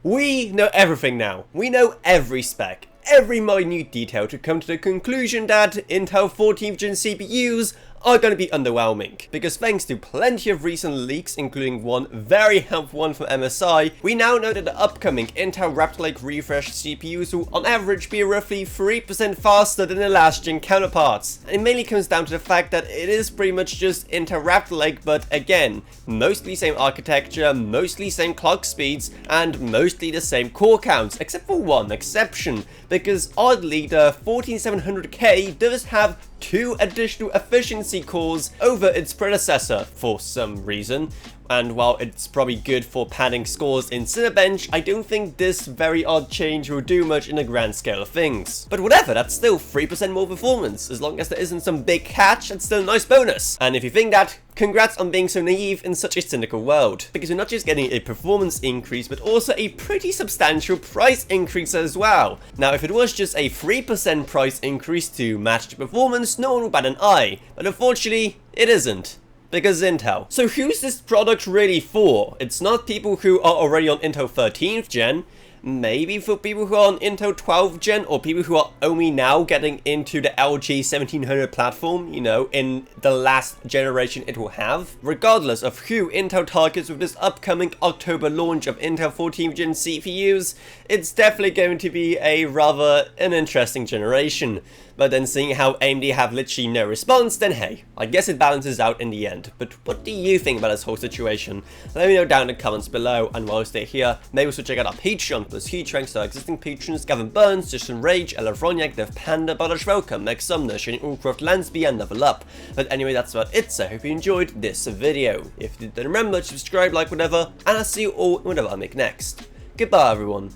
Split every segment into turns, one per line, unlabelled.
We know everything now. We know every spec, every minute detail to come to the conclusion that Intel 14th gen CPUs are going to be underwhelming, because thanks to plenty of recent leaks, including one very helpful one from MSI, we now know that the upcoming Intel Raptor Lake refresh CPUs will on average be roughly 3% faster than the last gen counterparts. And it mainly comes down to the fact that it is pretty much just Intel Raptor Lake, but again, mostly same architecture, mostly same clock speeds, and mostly the same core counts, except for one exception, because oddly the 14700K does have 2 additional efficiency cores over its predecessor for some reason. And while it's probably good for padding scores in Cinebench, I don't think this very odd change will do much in the grand scale of things. But whatever, that's still 3% more performance. As long as there isn't some big catch, it's still a nice bonus. And if you think that, congrats on being so naive in such a cynical world. Because we're not just getting a performance increase, but also a pretty substantial price increase as well. Now, if it was just a 3% price increase to match the performance, no one would bat an eye. But unfortunately, it isn't. Because Intel. So who's this product really for? It's not people who are already on Intel 13th gen. Maybe for people who are on Intel 12th gen, or people who are only now getting into the LG 1700 platform, you know, in the last generation it will have. Regardless of who Intel targets with this upcoming October launch of Intel 14th gen CPUs, it's definitely going to be a rather interesting generation. But then seeing how AMD have literally no response, then hey, I guess it balances out in the end. But what do you think about this whole situation? Let me know down in the comments below, and while you stay here, maybe also check out our Patreon, plus huge thanks to our existing patrons, Gavin Burns, Justin Rage, Ella Vroniak, Dev Panda, Badash Welcome, Meg Sumner, Shane Allcroft, Lansby, and Level Up. But anyway, that's about it, so I hope you enjoyed this video. If you did, then remember to subscribe, like, whatever, and I'll see you all whenever I make next. Goodbye everyone.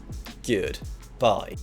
Goodbye.